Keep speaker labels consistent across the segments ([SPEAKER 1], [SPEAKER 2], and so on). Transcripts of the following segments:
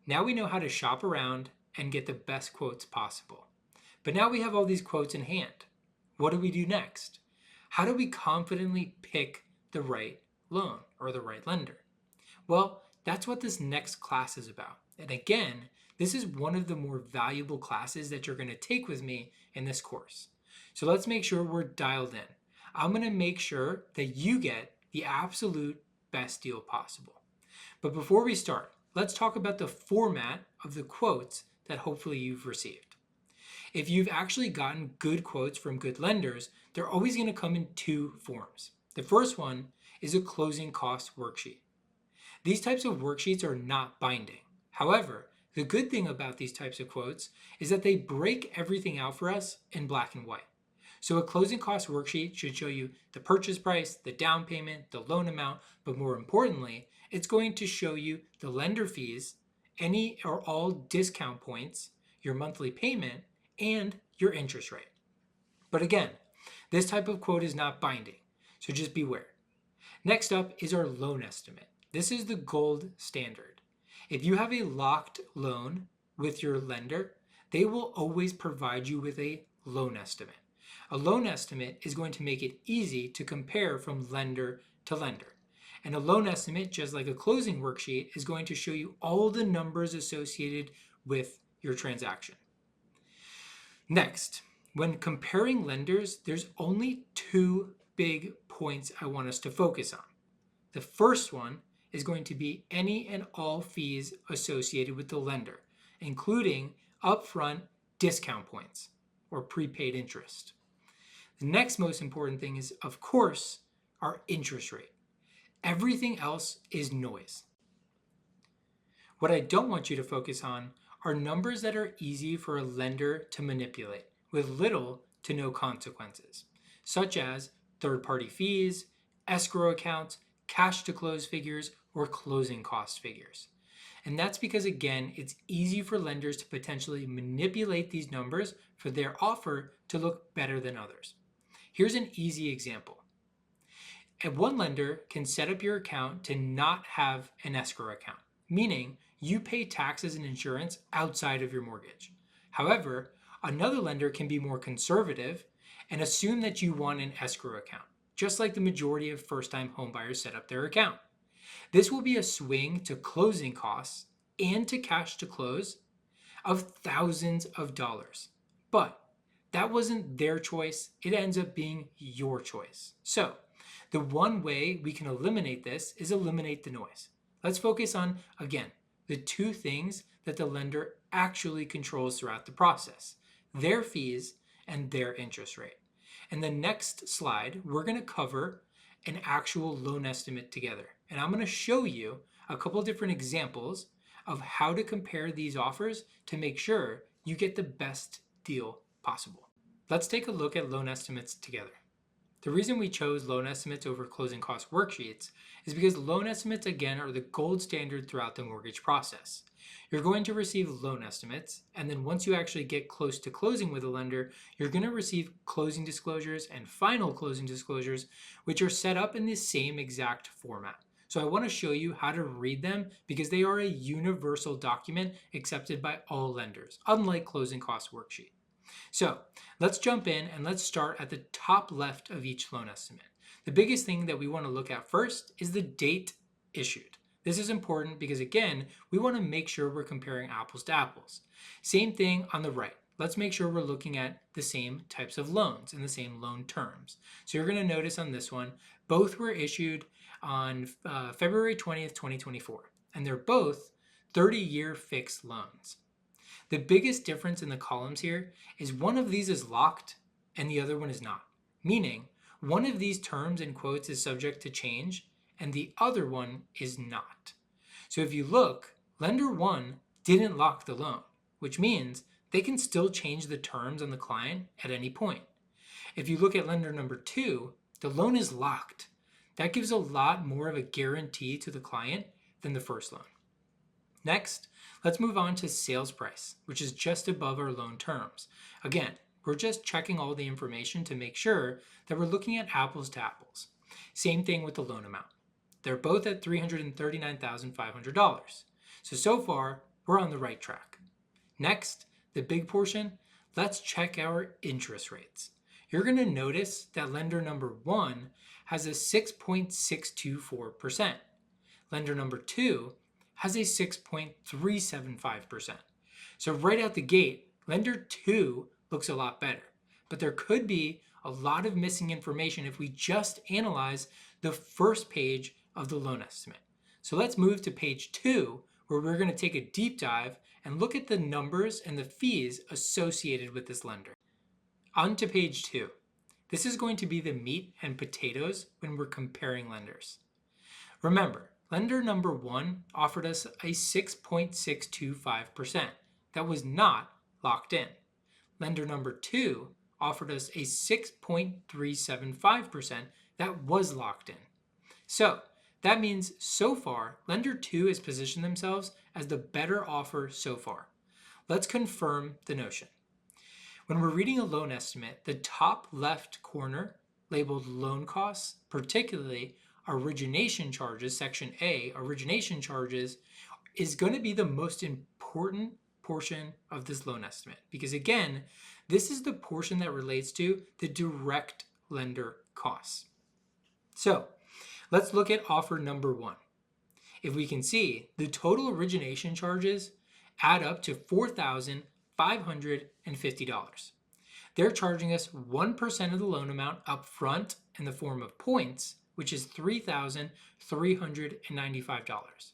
[SPEAKER 1] Now we know how to shop around and get the best quotes possible. But now we have all these quotes in hand. What do we do next? How do we confidently pick the right loan or the right lender? Well, that's what this next class is about. And again, this is one of the more valuable classes that you're going to take with me in this course. So let's make sure we're dialed in. I'm going to make sure that you get the absolute best deal possible. But before we start, let's talk about the format of the quotes that hopefully you've received. If you've actually gotten good quotes from good lenders, they're always going to come in two forms. The first one is a closing cost worksheet. These types of worksheets are not binding. However, the good thing about these types of quotes is that they break everything out for us in black and white. So a closing cost worksheet should show you the purchase price, the down payment, the loan amount, but more importantly, it's going to show you the lender fees, any or all discount points, your monthly payment, and your interest rate. But again, this type of quote is not binding, so just beware. Next up is our loan estimate. This is the gold standard. If you have a locked loan with your lender, they will always provide you with a loan estimate. A loan estimate is going to make it easy to compare from lender to lender. And a loan estimate, just like a closing worksheet, is going to show you all the numbers associated with your transaction. Next, when comparing lenders, there's only two big points I want us to focus on. The first one is going to be any and all fees associated with the lender, including upfront discount points or prepaid interest. The next most important thing is, of course, our interest rate. Everything else is noise. What I don't want you to focus on are numbers that are easy for a lender to manipulate with little to no consequences, such as third-party fees, escrow accounts, cash to close figures, or closing cost figures. And that's because, again, it's easy for lenders to potentially manipulate these numbers for their offer to look better than others. Here's an easy example. One lender can set up your account to not have an escrow account, meaning you pay taxes and insurance outside of your mortgage. However, another lender can be more conservative and assume that you want an escrow account, just like the majority of first-time homebuyers set up their account. This will be a swing to closing costs and to cash to close of thousands of dollars. But that wasn't their choice, it ends up being your choice. So, the one way we can eliminate this is eliminate the noise. Let's focus on, again, the two things that the lender actually controls throughout the process: their fees and their interest rate. In the next slide, we're going to cover an actual loan estimate together. And I'm going to show you a couple different examples of how to compare these offers to make sure you get the best deal possible. Let's take a look at loan estimates together. The reason we chose loan estimates over closing cost worksheets is because loan estimates, again, are the gold standard throughout the mortgage process. You're going to receive loan estimates, and then once you actually get close to closing with a lender, you're going to receive closing disclosures and final closing disclosures, which are set up in the same exact format. So I want to show you how to read them because they are a universal document accepted by all lenders, unlike closing cost worksheet. So let's jump in and let's start at the top left of each loan estimate. The biggest thing that we want to look at first is the date issued. This is important because, again, we want to make sure we're comparing apples to apples. Same thing on the right. Let's make sure we're looking at the same types of loans and the same loan terms. So you're going to notice on this one, both were issued on February 20th, 2024, and they're both 30-year fixed loans. The biggest difference in the columns here is one of these is locked and the other one is not, meaning one of these terms and quotes is subject to change and the other one is not. So if you look, lender 1 didn't lock the loan, which means they can still change the terms on the client at any point. If you look at lender number 2, the loan is locked. That gives a lot more of a guarantee to the client than the first loan. Next, let's move on to sales price, which is just above our loan terms. Again, we're just checking all the information to make sure that we're looking at apples to apples. Same thing with the loan amount. They're both at $339,500. So far, we're on the right track. Next, the big portion, let's check our interest rates. You're going to notice that lender number 1 has a 6.624%. Lender number 2 has a 6.375%. So right out the gate, lender 2 looks a lot better. But there could be a lot of missing information if we just analyze the first page of the loan estimate. So let's move to page 2, where we're going to take a deep dive and look at the numbers and the fees associated with this lender. On to page 2. This is going to be the meat and potatoes when we're comparing lenders. Remember, lender number 1 offered us a 6.625% that was not locked in. Lender number 2 offered us a 6.375% that was locked in. So that means so far, lender 2 has positioned themselves as the better offer so far. Let's confirm the notion. When we're reading a loan estimate, the top left corner labeled loan costs, particularly origination charges, section A, origination charges, is going to be the most important portion of this loan estimate. Because again, this is the portion that relates to the direct lender costs. So let's look at offer number 1. If we can see, the total origination charges add up to $4,550. They're charging us 1% of the loan amount up front in the form of points, which is $3,395.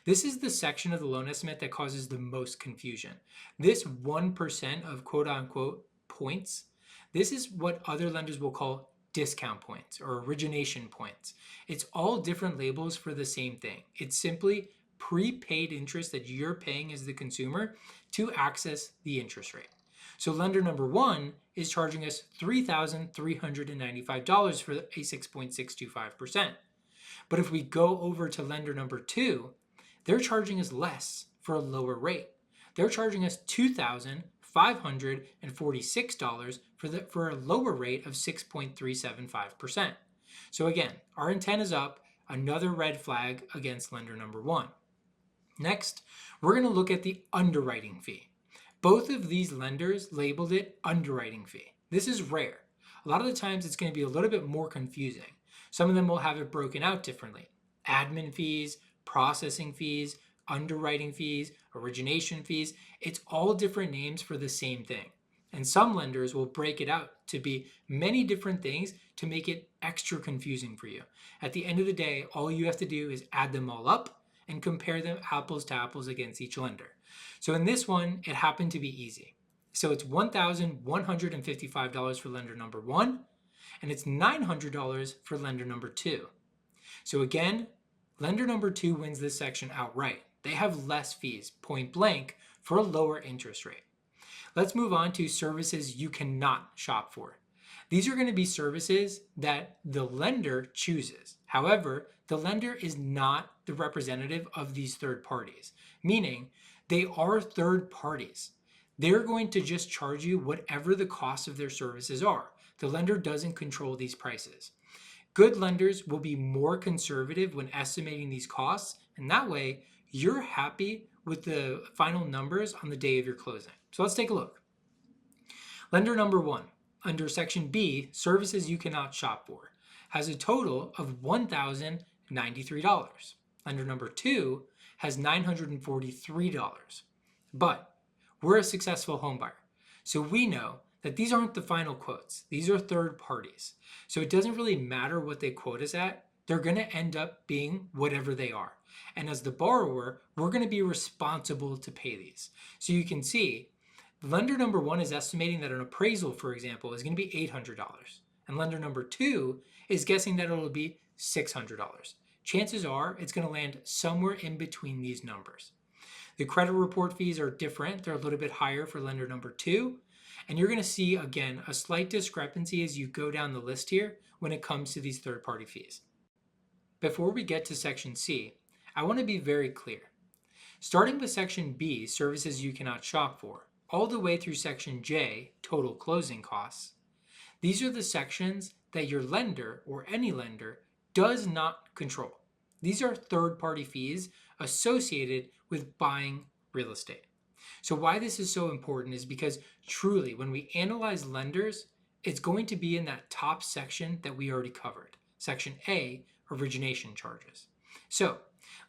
[SPEAKER 1] This is the section of the loan estimate that causes the most confusion. This 1% of quote-unquote points, this is what other lenders will call discount points or origination points. It's all different labels for the same thing. It's simply prepaid interest that you're paying as the consumer to access the interest rate. So lender number 1 is charging us $3,395 for a 6.625%. But if we go over to lender number 2, they're charging us less for a lower rate. They're charging us $2,546 for a lower rate of 6.375%. So again, our intent is up, another red flag against lender number 1. Next, we're going to look at the underwriting fee. Both of these lenders labeled it underwriting fee. This is rare. A lot of the times it's going to be a little bit more confusing. Some of them will have it broken out differently. Admin fees, processing fees, underwriting fees, origination fees. It's all different names for the same thing. And some lenders will break it out to be many different things to make it extra confusing for you. At the end of the day, all you have to do is add them all up and compare them apples to apples against each lender. So in this one, it happened to be easy. So it's $1,155 for lender number 1, and it's $900 for lender number 2. So again, lender number 2 wins this section outright. They have less fees, point blank, for a lower interest rate. Let's move on to services you cannot shop for. These are going to be services that the lender chooses. However, the lender is not the representative of these third parties, meaning they are third parties. They're going to just charge you whatever the cost of their services are. The lender doesn't control these prices. Good lenders will be more conservative when estimating these costs, and that way you're happy with the final numbers on the day of your closing. So let's take a look. Lender number 1, under section B, services you cannot shop for, has a total of $1,093. Lender number 2 has $943. But we're a successful home buyer, so we know that these aren't the final quotes. These are third parties. So it doesn't really matter what they quote us at. They're going to end up being whatever they are. And as the borrower, we're going to be responsible to pay these. So you can see lender number 1 is estimating that an appraisal, for example, is going to be $800. And lender number 2 is guessing that it'll be $600. Chances are it's going to land somewhere in between these numbers. The credit report fees are different. They're a little bit higher for lender number 2. And you're going to see, again, a slight discrepancy as you go down the list here when it comes to these third-party fees. Before we get to section C, I want to be very clear. Starting with section B, services you cannot shop for, all the way through section J, total closing costs, these are the sections that your lender or any lender does not control. These are third-party fees associated with buying real estate. So why this is so important is because truly, when we analyze lenders, it's going to be in that top section that we already covered, Section A, origination charges. So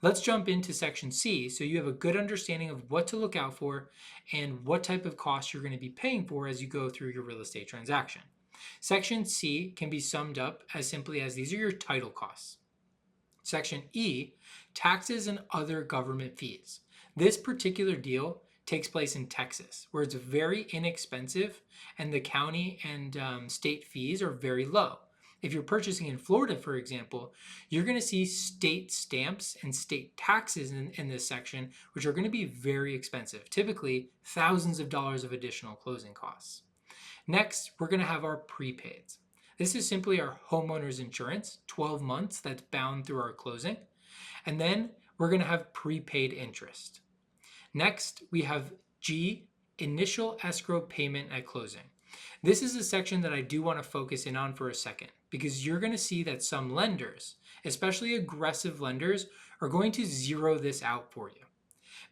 [SPEAKER 1] let's jump into Section C so you have a good understanding of what to look out for and what type of costs you're going to be paying for as you go through your real estate transaction. Section C can be summed up as simply as these are your title costs. Section E, taxes and other government fees. This particular deal takes place in Texas, where it's very inexpensive and the county and state fees are very low. If you're purchasing in Florida, for example, you're going to see state stamps and state taxes in this section, which are going to be very expensive, typically thousands of dollars of additional closing costs. Next, we're going to have our prepaids. This is simply our homeowner's insurance, 12 months that's bound through our closing. And then we're going to have prepaid interest. Next, we have G, initial escrow payment at closing. This is a section that I do want to focus in on for a second because you're going to see that some lenders, especially aggressive lenders, are going to zero this out for you.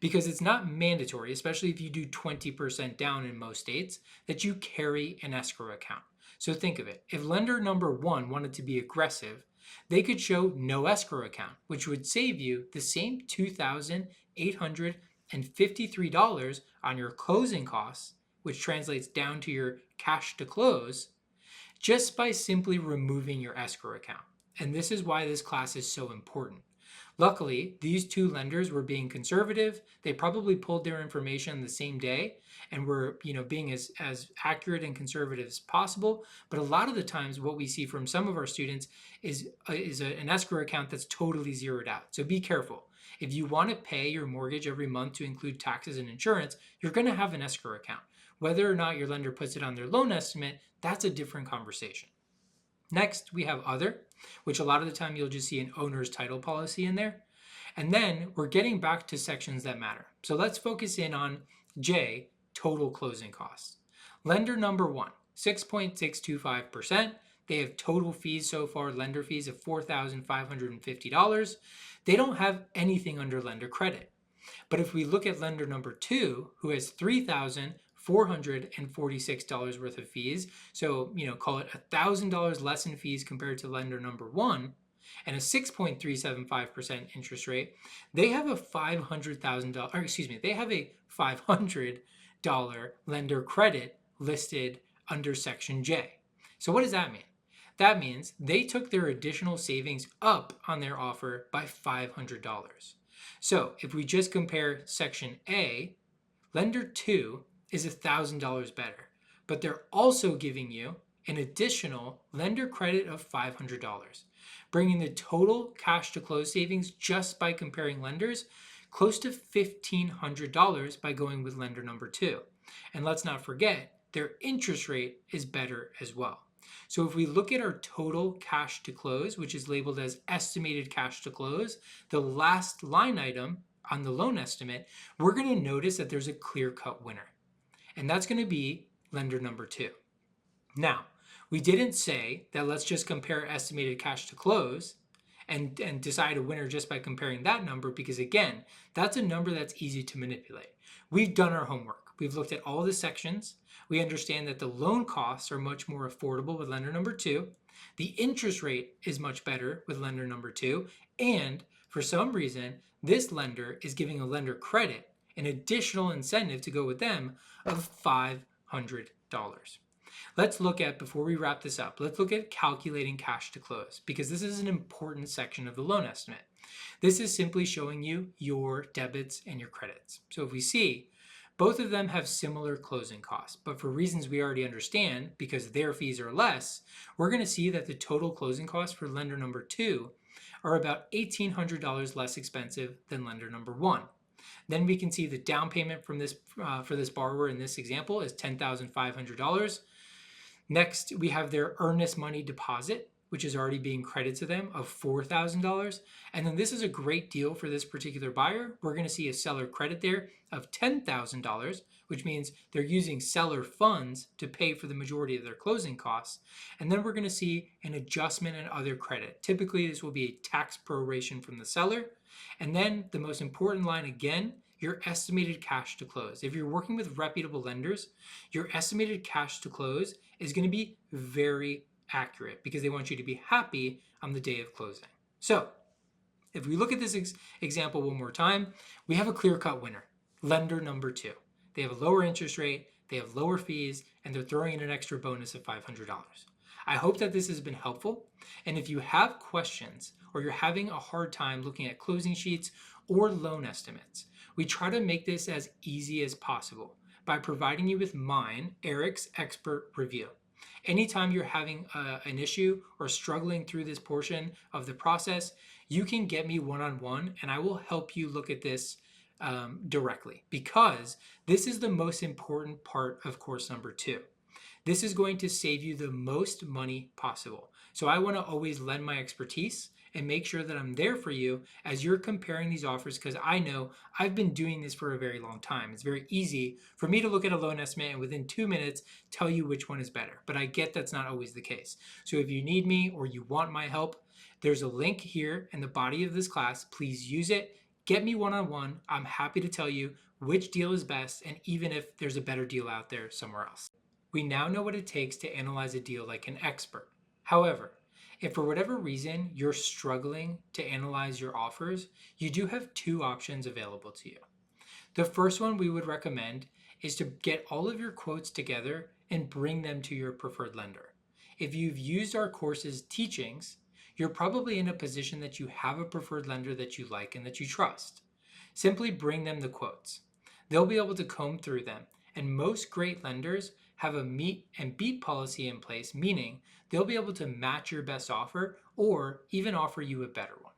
[SPEAKER 1] Because it's not mandatory, especially if you do 20% down in most states, that you carry an escrow account. So think of it. If lender number one wanted to be aggressive, they could show no escrow account, which would save you the same $2,853 on your closing costs, which translates down to your cash to close, just by simply removing your escrow account. And this is why this class is so important. Luckily, these two lenders were being conservative. They probably pulled their information the same day and were, being as accurate and conservative as possible. But a lot of the times what we see from some of our students is an escrow account that's totally zeroed out. So be careful. If you want to pay your mortgage every month to include taxes and insurance, you're going to have an escrow account. Whether or not your lender puts it on their loan estimate, that's a different conversation. Next, we have other, which a lot of the time you'll just see an owner's title policy in there. And then we're getting back to sections that matter. So let's focus in on J, total closing costs. Lender number one, 6.625%. They have total fees so far, lender fees of $4,550. They don't have anything under lender credit. But if we look at lender number two, who has $3,446 worth of fees, so call it $1,000 less in fees compared to lender number one, and a 6.375% interest rate, they have a $500 lender credit listed under Section J. So what does that mean? That means they took their additional savings up on their offer by $500. So if we just compare Section A, lender 2 is $1,000 better, but they're also giving you an additional lender credit of $500, bringing the total cash to close savings just by comparing lenders close to $1,500 by going with lender number 2. And let's not forget, their interest rate is better as well. So if we look at our total cash to close, which is labeled as estimated cash to close, the last line item on the loan estimate, we're going to notice that there's a clear-cut winner. And that's going to be lender number 2. Now, we didn't say that let's just compare estimated cash to close and decide a winner just by comparing that number, because again, that's a number that's easy to manipulate. We've done our homework. We've looked at all the sections. We understand that the loan costs are much more affordable with lender number 2. The interest rate is much better with lender number 2. And for some reason, this lender is giving a lender credit, an additional incentive to go with them of $500. Let's look at, before we wrap this up, let's look at calculating cash to close, because this is an important section of the loan estimate. This is simply showing you your debits and your credits. So if we see, both of them have similar closing costs, but for reasons we already understand, because their fees are less, we're going to see that the total closing costs for lender number 2 are about $1,800 less expensive than lender number 1. Then we can see the down payment from this for this borrower in this example is $10,500. Next, we have their earnest money deposit, which is already being credited to them, of $4,000. And then this is a great deal for this particular buyer. We're going to see a seller credit there of $10,000, which means they're using seller funds to pay for the majority of their closing costs. And then we're going to see an adjustment and other credit. Typically, this will be a tax proration from the seller. And then the most important line again, your estimated cash to close. If you're working with reputable lenders, your estimated cash to close is going to be very accurate because they want you to be happy on the day of closing. So, if we look at this example one more time, we have a clear-cut winner, lender number 2. They have a lower interest rate, they have lower fees, and they're throwing in an extra bonus of $500. I hope that this has been helpful. And if you have questions or you're having a hard time looking at closing sheets or loan estimates, we try to make this as easy as possible by providing you with mine, Eric's expert review. Anytime you're having an issue or struggling through this portion of the process, you can get me one-on-one and I will help you look at this directly, because this is the most important part of course number 2. This is going to save you the most money possible. So I want to always lend my expertise and make sure that I'm there for you as you're comparing these offers, because I know I've been doing this for a very long time. It's very easy for me to look at a loan estimate and within 2 minutes tell you which one is better. But I get that's not always the case. So if you need me or you want my help, there's a link here in the body of this class. Please use it. Get me one-on-one. I'm happy to tell you which deal is best, and even if there's a better deal out there somewhere else. We now know what it takes to analyze a deal like an expert. However, if for whatever reason you're struggling to analyze your offers, you do have 2 options available to you. The first one we would recommend is to get all of your quotes together and bring them to your preferred lender. If you've used our course's teachings, you're probably in a position that you have a preferred lender that you like and that you trust. Simply bring them the quotes. They'll be able to comb through them, and most great lenders have a meet and beat policy in place, meaning they'll be able to match your best offer or even offer you a better one.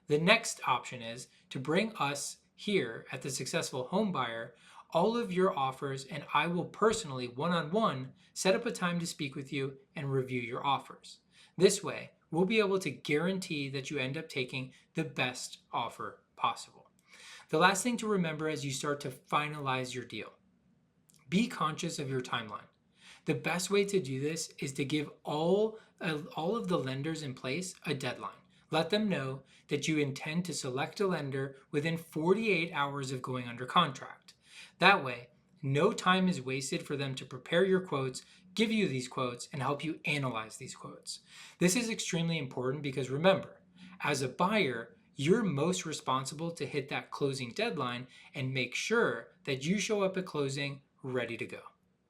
[SPEAKER 1] The next option is to bring us here at the Successful Home Buyer all of your offers, and I will personally, one-on-one, set up a time to speak with you and review your offers. This way, we'll be able to guarantee that you end up taking the best offer possible. The last thing to remember as you start to finalize your deal: be conscious of your timeline. The best way to do this is to give all of the lenders in place a deadline. Let them know that you intend to select a lender within 48 hours of going under contract. That way, no time is wasted for them to prepare your quotes, give you these quotes, and help you analyze these quotes. This is extremely important because remember, as a buyer, you're most responsible to hit that closing deadline and make sure that you show up at closing ready to go.